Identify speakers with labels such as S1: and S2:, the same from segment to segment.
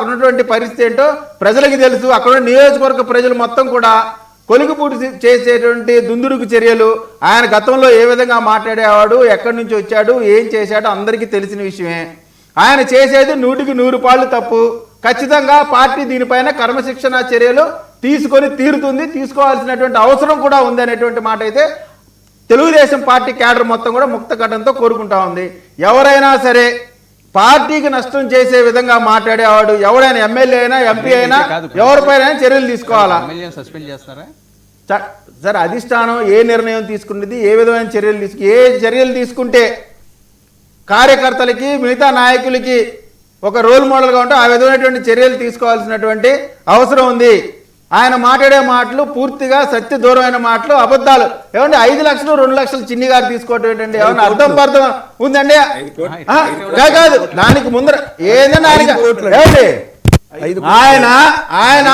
S1: అక్కడ ఉన్నటువంటి పరిస్థితి ఏంటో ప్రజలకి తెలుసు. అక్కడ నియోజకవర్గ ప్రజలు మొత్తం కూడా కొలికిపూడి చేసేటువంటి దుందుడుకు చర్యలు, ఆయన గతంలో ఏ విధంగా మాట్లాడేవాడు, ఎక్కడి నుంచి వచ్చాడు, ఏం చేశాడో అందరికీ తెలిసిన విషయమే. ఆయన చేసేది 100% తప్పు. ఖచ్చితంగా పార్టీ దీనిపైన క్రమశిక్షణ చర్యలు తీసుకొని తీరుతుంది, తీసుకోవాల్సినటువంటి అవసరం కూడా ఉంది అనేటువంటి మాట అయితే తెలుగుదేశం పార్టీ క్యాడర్ మొత్తం కూడా ముక్త కంఠంతో కోరుకుంటా ఉంది. ఎవరైనా సరే పార్టీకి నష్టం చేసే విధంగా మాట్లాడేవాడు ఎవరైనా, ఎమ్మెల్యే అయినా ఎంపీ అయినా ఎవరిపైన చర్యలు తీసుకోవాలా? సార్ అధిష్టానం ఏ నిర్ణయం తీసుకున్నది, ఏ విధమైన చర్యలు తీసుకుంటే కార్యకర్తలకి మిగతా నాయకులకి ఒక రోల్ మోడల్గా ఉంటే ఆ విధమైనటువంటి చర్యలు తీసుకోవాల్సినటువంటి అవసరం ఉంది. ఆయన మాట్లాడే మాటలు పూర్తిగా సత్య దూరమైన మాటలు, అబద్ధాలు. ఏమండి 5 లక్షలు 2 లక్షలు చిన్ని గారు తీసుకోవటం ఏంటండి? ఏమన్నా అర్థం ఉందండి? కాదు, దానికి ముందర ఏదైనా ఆయన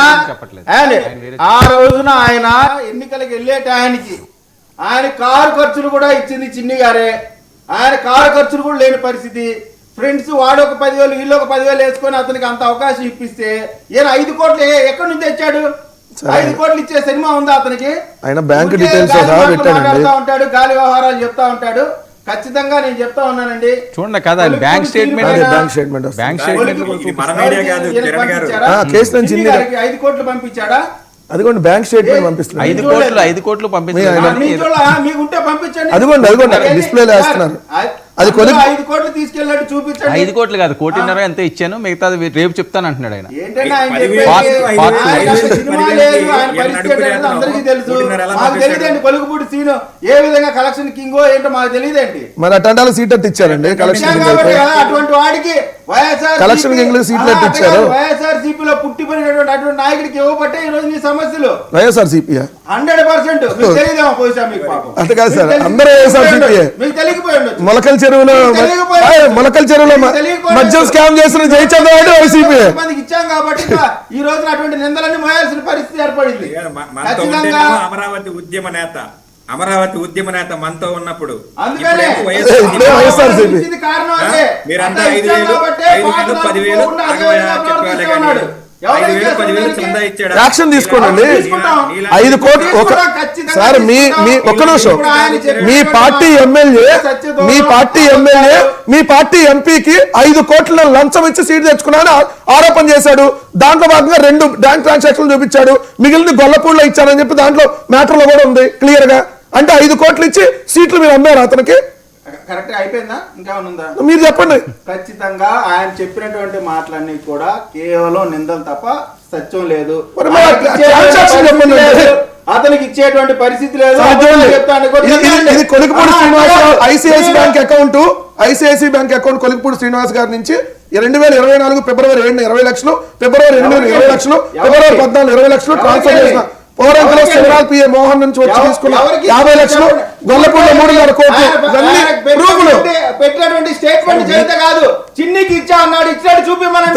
S1: ఆ రోజున ఆయన ఎన్నికలకు వెళ్ళే టయానికి ఆయన కారు ఖర్చులు కూడా ఇచ్చింది చిన్ని గారే. ఆయన కారు ఖర్చులు కూడా లేని పరిస్థితి. ఫ్రెండ్స్ వాడు ఒక 10,000 వీళ్ళు ఒక 10,000 వేసుకొని అతనికి అంత అవకాశం ఇప్పిస్తే ఈయన 5 కోట్లు ఎక్కడి నుంచి తెచ్చాడు? 5 కోట్లు ఇచ్చే సినిమా ఉందా అతనికి?
S2: ఆయన బ్యాంక్ డీటెయిల్స్
S1: మాట్లాడుతూ ఉంటాడు, గాలి వ్యవహారాలు చెప్తా ఉంటాడు. ఖచ్చితంగా నేను చెప్తా ఉన్నానండి,
S3: చూడండి కదా బ్యాంక్ స్టేట్మెంట్
S1: 5 కోట్లు పంపించాడా?
S2: అదిగోండి బ్యాంక్ స్టేట్మెంట్ పంపిస్తున్నారు.
S3: 5 కోట్లు పంపించారు.
S2: అదిగోండి డిస్ప్లేలో వేస్తున్నారు. అది
S1: 5 కోట్లు తీసుకెళ్ళినట్టు చూపించండి.
S3: 5 కోట్లు కాదు, 1.5 ఎంత ఇచ్చాను, మిగతా రేపు చెప్తాను అంటున్నాడు ఆయన.
S1: కొలుగుపూడి సీను ఏ విధంగా కలెక్షన్ కింగో ఏంటో మాకు తెలియదేంటి?
S2: మరి అటెండాలు సీట్ ఇచ్చారండి.
S1: అటువంటి వాడికి
S2: కలెక్షన్ కింగ్ సీట్లు ఇచ్చారు.
S1: వైఎస్ఆర్సీపీలో పుట్టిపోయినటువంటి అటువంటి నాయకుడికి ఇవ్వబట్టే ఈ రోజు ఈ సమస్యలు.
S2: వైఎస్ఆర్సీపీ
S1: 100% మీకు తెలియదేమో బహుశా మీకు పాపం.
S2: అంతే కాదు సార్, అందరూ వైఎస్ఆర్సీపీ.
S1: మీకు తెలియకపోయింది.
S2: మొలకల చెరువులో మద్యం స్కామ్ చేసిన జయచంద్రబాబు వైసీపీ
S1: ఇచ్చాం కాబట్టి ఈ రోజున అటువంటి నిందలన్నీ మోయాల్సిన పరిస్థితి ఏర్పడింది.
S4: అమరావతి ఉద్యమ నేత మనతో ఉన్నప్పుడు
S1: కారణం అంటే
S4: మీరంతా 5,000 10,000
S2: యాక్షన్ తీసుకోండి. 5 కోట్లు సార్ మీ ఒక్క నిమిషం. మీ పార్టీ ఎమ్మెల్యే ఎంపీకి 5 కోట్ల లంచం ఇచ్చి సీట్ తెచ్చుకున్నారని ఆరోపణ చేశాడు. దాంట్లో భాగంగా 2 బ్యాంక్ ట్రాన్సాక్షన్లు చూపించాడు. మిగిలిన గొల్లపూడిలో ఇచ్చారని చెప్పి దాంట్లో మ్యాటర్ లో కూడా ఉంది క్లియర్ గా. అంటే 5 కోట్లు ఇచ్చి సీట్లు మీరు అమ్మారు అతనికి.
S1: కరెక్ట్ అయిపోయిందా? ఇంకా ఉందా?
S2: మీరు చెప్పండి.
S1: ఖచ్చితంగా ఆయన చెప్పినటువంటి మాటలన్నీ కూడా కేవలం నిందలు తప్ప సత్యం లేదు. అతనికి ఇచ్చేటువంటి పరిస్థితి లేదు.
S2: ఇది Kolikipudi Srinivasarao ICICI bank account Kolikipudi Srinivas గారి నుంచి 2024 ఫిబ్రవరి 7 20 లక్షలు, ఫిబ్రవరి 8 20 లక్షలు, ఫిబ్రవరి 14 20 లక్షలు ట్రాన్స్ఫర్ చేసిన పౌరంకులో శివరాల్ పిఏ మోహన్ నుంచి వచ్చి తీసుకున్న 50 లక్షలు, గొల్లపూడిలో 3.5 కోట్లు
S1: పెట్టినటువంటి స్టేట్మెంట్ చేత కాదు, చిన్నికి ఇచ్చా అన్నాడు, ఇచ్చాడు చూపి మనం.